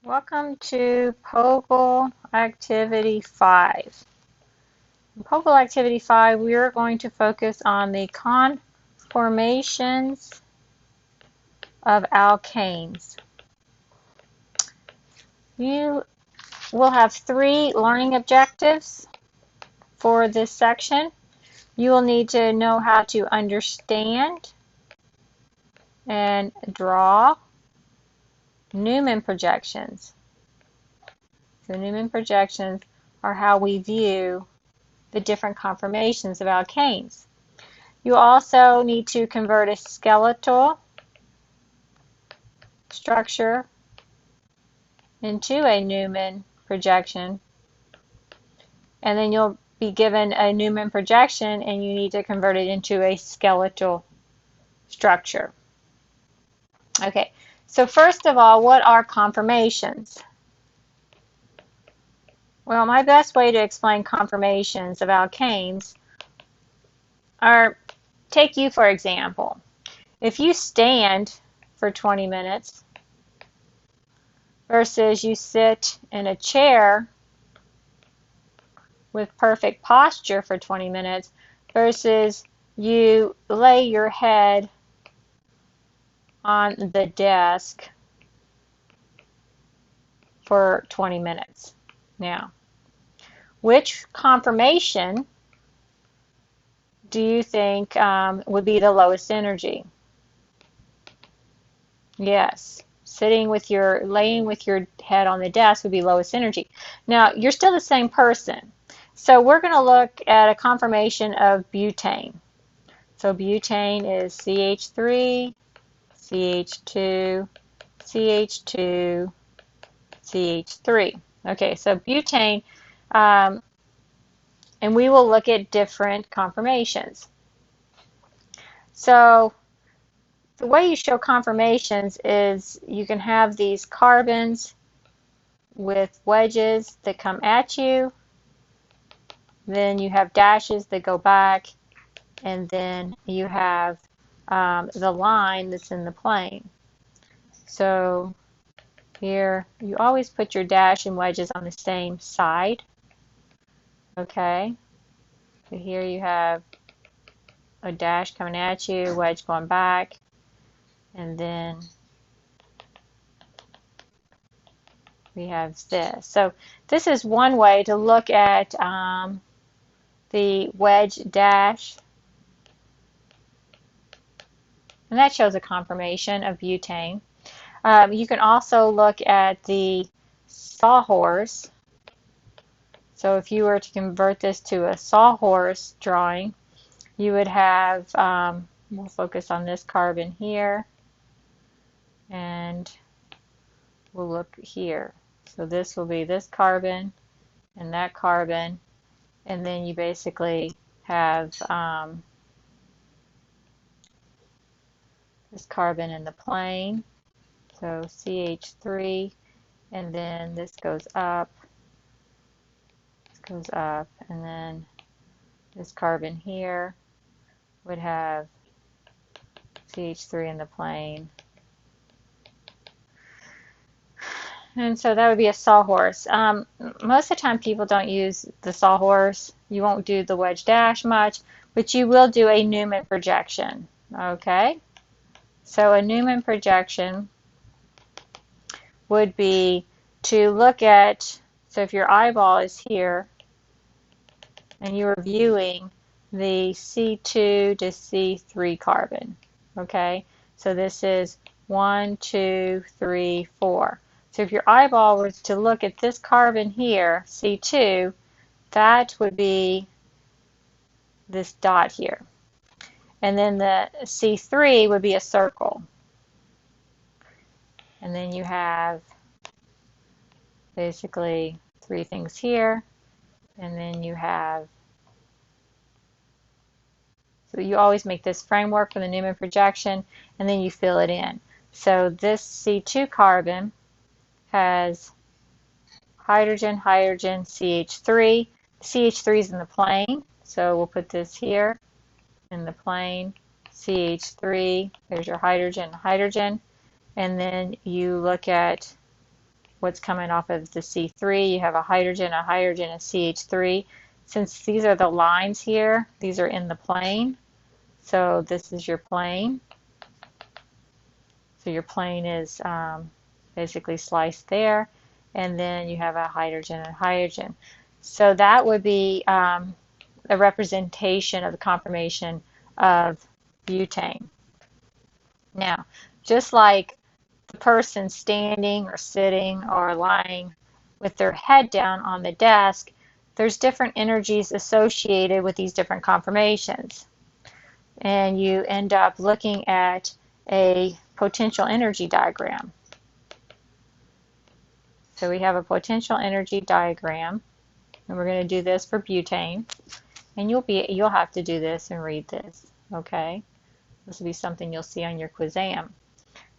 Welcome to POGIL Activity 5. In POGIL Activity 5, we are going to focus on the conformations of alkanes. You will have 3 learning objectives for this section. You will need to know how to understand and draw Newman projections. So Newman projections are how we view the different conformations of alkanes. You also need to convert a skeletal structure into a Newman projection, and then you'll be given a Newman projection and you need to convert it into a skeletal structure. Okay, so first of all, what are conformations? Well, my best way to explain conformations of alkanes are, take you for example. If you stand for 20 minutes versus you sit in a chair with perfect posture for 20 minutes versus you lay your head on the desk for 20 minutes. Now, which conformation do you think would be the lowest energy? Yes, laying with your head on the desk would be lowest energy. Now, you're still the same person. So we're going to look at a conformation of butane. So butane is CH3, CH2, CH2, CH3. Okay, so butane, and we will look at different conformations. So the way you show conformations is you can have these carbons with wedges that come at you, then you have dashes that go back, and then you have the line that's in the plane. So here you always put your dash and wedges on the same side. Okay, so here you have a dash coming at you, wedge going back, and then we have this. So this is one way to look at the wedge dash, and that shows a conformation of butane. You can also look at the sawhorse. So if you were to convert this to a sawhorse drawing, you would have, we'll focus on this carbon here, and we'll look here. So this will be this carbon and that carbon, and then you basically have this carbon in the plane, so CH3, and then this goes up, and then this carbon here would have CH3 in the plane. And so that would be a sawhorse. Most of the time people don't use the sawhorse. You won't do the wedge dash much, but you will do a Newman projection. Okay? So a Newman projection would be to look at, so if your eyeball is here and you are viewing the C2 to C3 carbon. Okay? So this is 1, 2, 3, 4. So if your eyeball was to look at this carbon here, C2, that would be this dot here. And then the C3 would be a circle. And then you have basically 3 things here. And then you have, so you always make this framework for the Newman projection, and then you fill it in. So this C2 carbon has hydrogen, hydrogen, CH3. CH3 is in the plane, so we'll put this here in the plane. CH3, there's your hydrogen, hydrogen. And then you look at what's coming off of the C3. You have a hydrogen, and CH3. Since these are the lines here, these are in the plane. So this is your plane. So your plane is basically sliced there. And then you have a hydrogen and hydrogen. So that would be a representation of the conformation of butane. Now, just like the person standing or sitting or lying with their head down on the desk, there's different energies associated with these different conformations. And you end up looking at a potential energy diagram. So we have a potential energy diagram, and we're going to do this for butane. And you'll have to do this and read this, okay? This will be something you'll see on your quizam.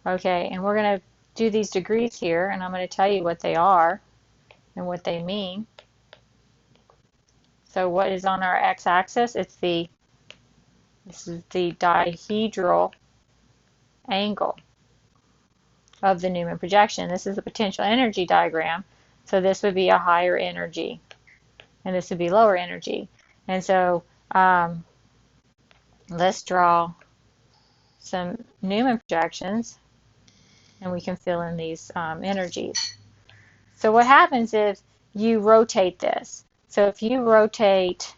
Okay, and we're going to do these degrees here, and I'm going to tell you what they are and what they mean. So what is on our x-axis? This is the dihedral angle of the Newman projection. This is the potential energy diagram. So this would be a higher energy, and this would be lower energy. And so let's draw some Newman projections, and we can fill in these energies. So what happens if you rotate this? So if you rotate,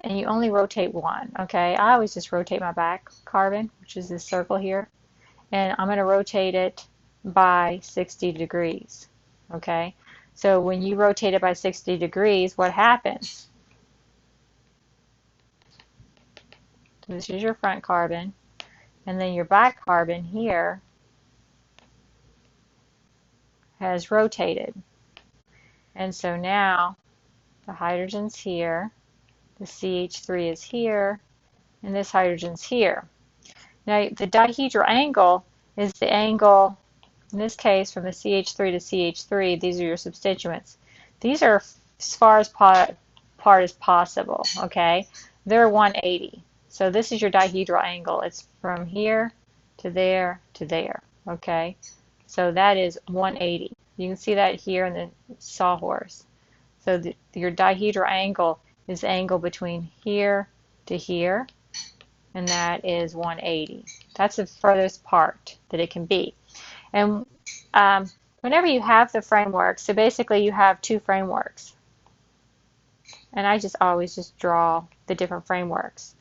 and you only rotate one, okay? I always just rotate my back carbon, which is this circle here, and I'm going to rotate it by 60 degrees, okay? So when you rotate it by 60 degrees, what happens? This is your front carbon, and then your back carbon here has rotated. And so now the hydrogen's here, the CH3 is here, and this hydrogen's here. Now the dihedral angle is the angle, in this case, from the CH3 to CH3. These are your substituents. These are as far as apart as possible, okay? They're 180. So this is your dihedral angle. It's from here to there to there, okay? So that is 180. You can see that here in the sawhorse. So your dihedral angle is the angle between here to here, and that is 180. That's the furthest part that it can be. And whenever you have the framework, so basically you have two frameworks. And I just always just draw the different frameworks.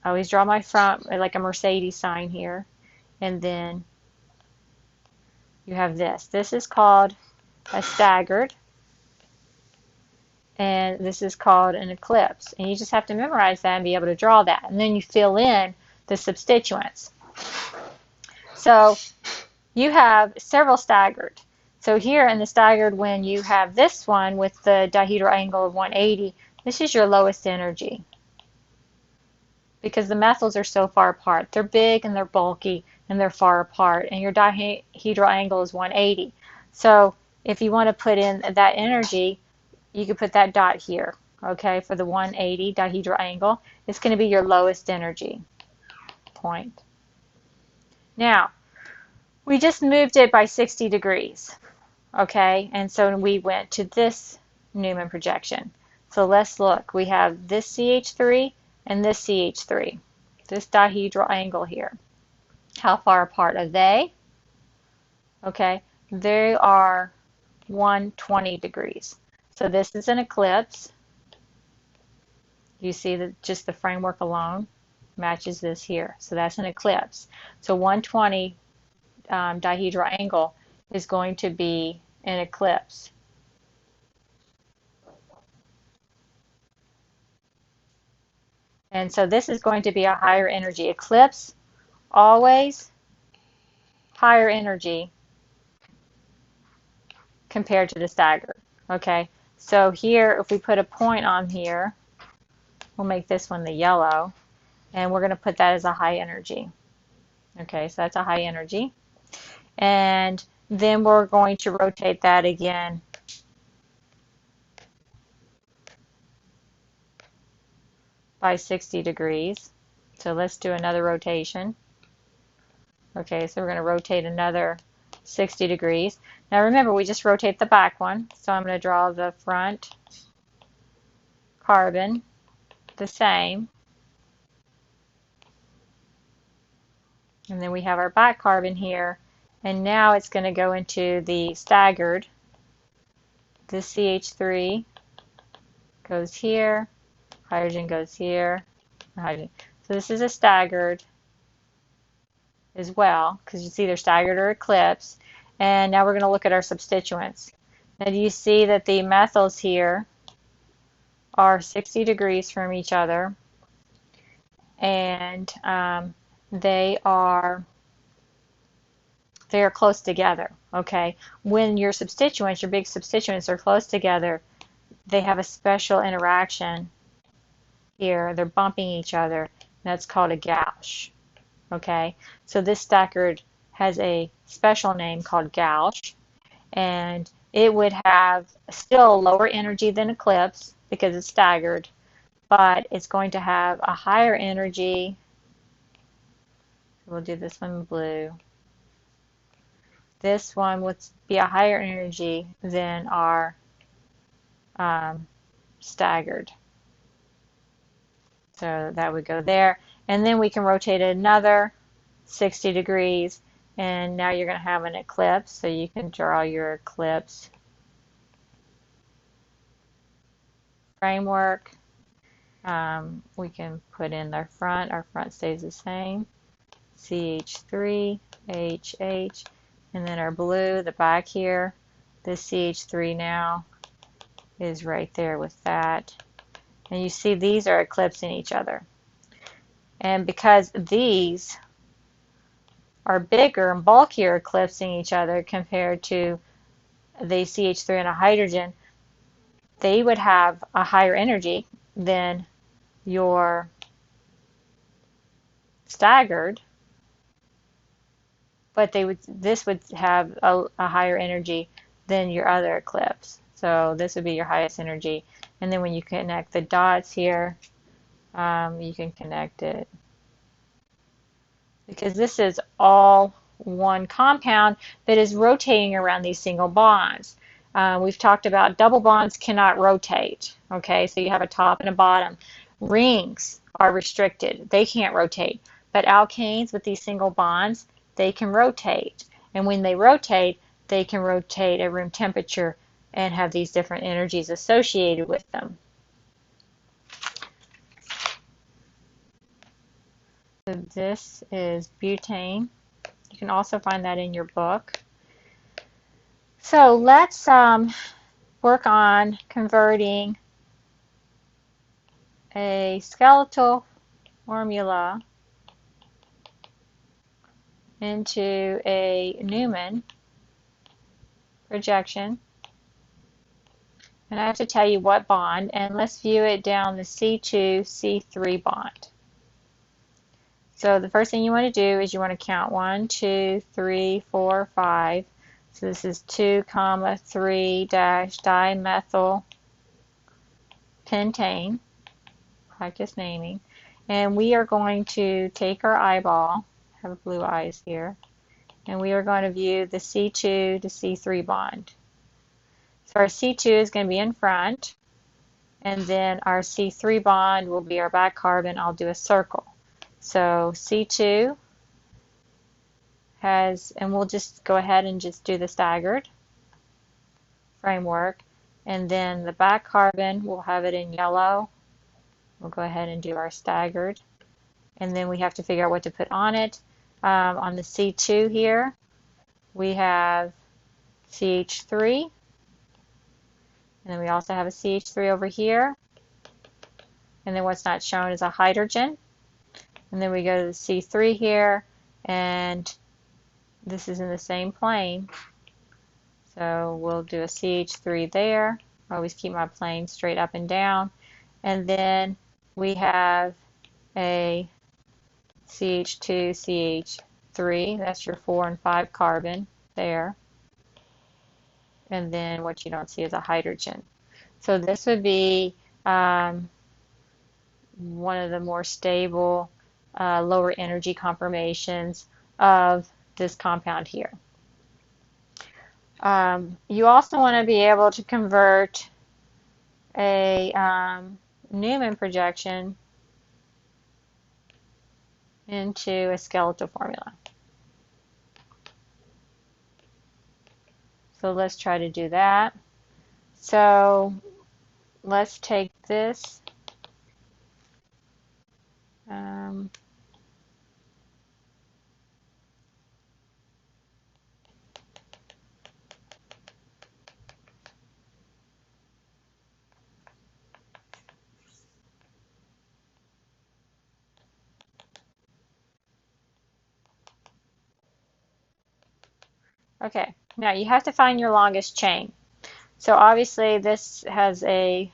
I always draw my front like a Mercedes sign here, and then you have this. This is called a staggered, and this is called an eclipse. And you just have to memorize that and be able to draw that. And then you fill in the substituents. So you have several staggered. So here in the staggered, when you have this one with the dihedral angle of 180, this is your lowest energy, because the methyls are so far apart. They're big and they're bulky and they're far apart, and your dihedral angle is 180. So if you want to put in that energy, you could put that dot here, okay, for the 180 dihedral angle. It's going to be your lowest energy point. Now, we just moved it by 60 degrees, okay, and so we went to this Newman projection. So let's look. We have this CH3 and this CH3, this dihedral angle here. How far apart are they? Okay, they are 120 degrees. So this is an eclipse. You see that just the framework alone matches this here. So that's an eclipse. So 120 dihedral angle is going to be an eclipse. And so this is going to be a higher energy. Eclipse, always higher energy compared to the staggered. Okay, so here, if we put a point on here, we'll make this one the yellow, and we're going to put that as a high energy. Okay, so that's a high energy. And then we're going to rotate that again by 60 degrees. So let's do another rotation. Okay, so we're going to rotate another 60 degrees. Now remember, we just rotate the back one, so I'm going to draw the front carbon the same. And then we have our back carbon here, and now it's going to go into the staggered. This CH3 goes here, hydrogen goes here, hydrogen. So this is a staggered as well, because you see they're staggered or eclipsed. And now we're going to look at our substituents. Now do you see that the methyls here are 60 degrees from each other, and they are close together, okay? When your substituents, your big substituents, are close together, they have a special interaction here. They're bumping each other. That's called a gauche, okay? So this staggered has a special name called gauche, and it would have still lower energy than eclipse because it's staggered, but it's going to have a higher energy. We'll do this one in blue. This one would be a higher energy than our staggered. So that would go there. And then we can rotate it another 60 degrees. And now you're going to have an eclipse. So you can draw your eclipse framework. We can put in our front stays the same, CH3, HH, and then our blue, the back here, this CH3 now is right there with that. And you see these are eclipsing each other. And because these are bigger and bulkier eclipsing each other compared to the CH3 and a hydrogen, they would have a higher energy than your staggered, but this would have a higher energy than your other eclipse. So this would be your highest energy. And then when you connect the dots here, you can connect it, because this is all one compound that is rotating around these single bonds. We've talked about double bonds cannot rotate. Okay, so you have a top and a bottom. Rings are restricted. They can't rotate. But alkanes with these single bonds, they can rotate. And when they rotate at room temperature and have these different energies associated with them. So this is butane. You can also find that in your book. So let's work on converting a skeletal formula into a Newman projection. And I have to tell you what bond, and let's view it down the C2-C3 bond. So the first thing you want to do is you want to count 1, 2, 3, 4, 5. So this is 2, 3 dash dimethyl pentane. Practice naming. And we are going to take our eyeball, have blue eyes here, and we are going to view the C2 to C3 bond. So our C2 is going to be in front, and then our C3 bond will be our back carbon. I'll do a circle. So C2 has, and we'll just go ahead and just do the staggered framework, and then the back carbon, we'll have it in yellow. We'll go ahead and do our staggered, and then we have to figure out what to put on it. On the C2 here, we have CH3, and then we also have a CH3 over here, and then what's not shown is a hydrogen. And then we go to the C3 here, and this is in the same plane. So we'll do a CH3 there. I always keep my plane straight up and down. And then we have a CH2, CH3. That's your 4 and 5 carbon there. And then what you don't see is a hydrogen. So this would be one of the more stable lower energy conformations of this compound here. You also want to be able to convert a Newman projection into a skeletal formula. So let's try to do that. So let's take this. Okay, now you have to find your longest chain. So obviously this has a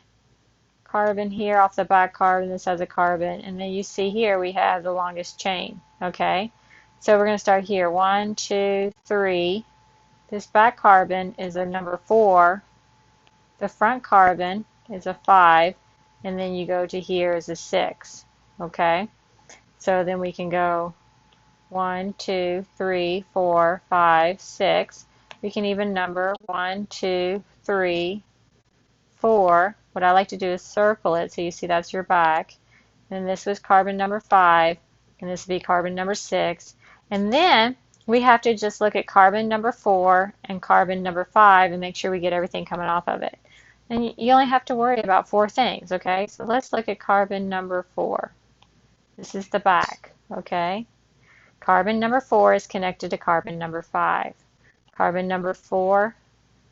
carbon here off the back carbon, this has a carbon, and then you see here we have the longest chain. Okay, so we're going to start here. 1, 2, 3. This back carbon is a number 4. The front carbon is a 5, and then you go to here is a 6. Okay, so then we can go 1, 2, 3, 4, 5, 6. We can even number 1, 2, 3, 4. What I like to do is circle it so you see that's your back. And this was carbon number 5, and this would be carbon number 6. And then we have to just look at carbon number 4 and carbon number 5 and make sure we get everything coming off of it. And you only have to worry about 4 things, okay? So let's look at carbon number 4. This is the back, okay? Carbon number 4 is connected to carbon number 5. Carbon number 4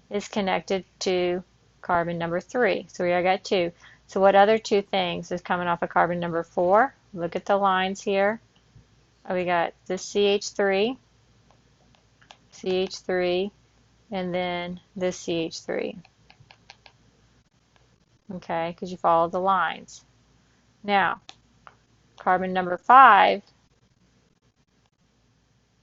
is connected to carbon number 3. So we already got 2. So what other 2 things is coming off of carbon number 4? Look at the lines here. We got this CH3, CH3, and then this CH3. Okay, because you follow the lines. Now, carbon number 5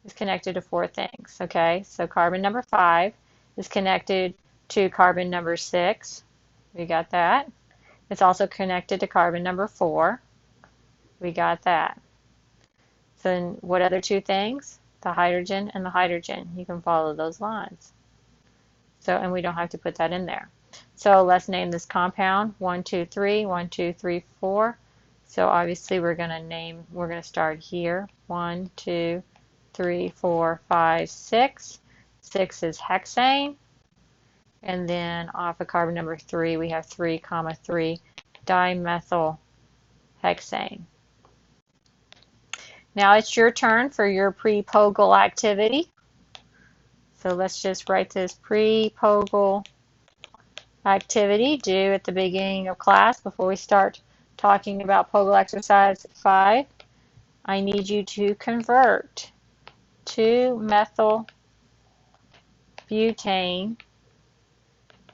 is connected to 4 things. Okay, so carbon number 5 is connected to carbon number 6. We got that. It's also connected to carbon number 4. We got that. So then what other 2 things? The hydrogen and the hydrogen. You can follow those lines. So, and we don't have to put that in there. So let's name this compound 1, 2, 3, 1, 2, 3, 4. So obviously we're going to start here. 1, 2, 3, 4, 5, 6. 6 is hexane. And then off of carbon number 3, we have 3, 3 dimethyl hexane. Now it's your turn for your pre-POGIL activity. So let's just write this pre-POGIL activity due at the beginning of class before we start talking about POGIL exercise 5. I need you to convert 2-methyl butane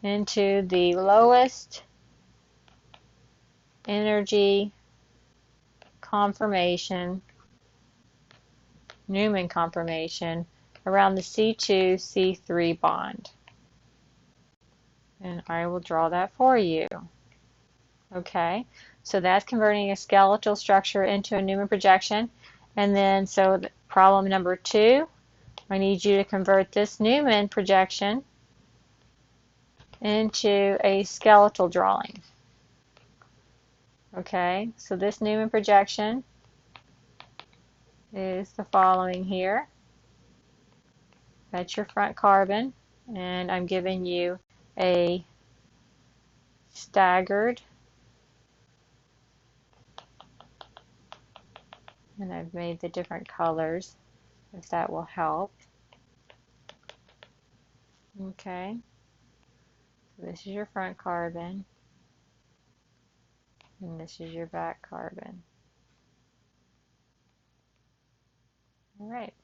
into the lowest energy conformation, Newman conformation, around the C2-C3 bond. And I will draw that for you. Okay, so that's converting a skeletal structure into a Newman projection. And then, so problem number 2, I need you to convert this Newman projection into a skeletal drawing. Okay, so this Newman projection is the following here. That's your front carbon, and I'm giving you a staggered, and I've made the different colors if that will help. Okay, so this is your front carbon, and this is your back carbon. All right.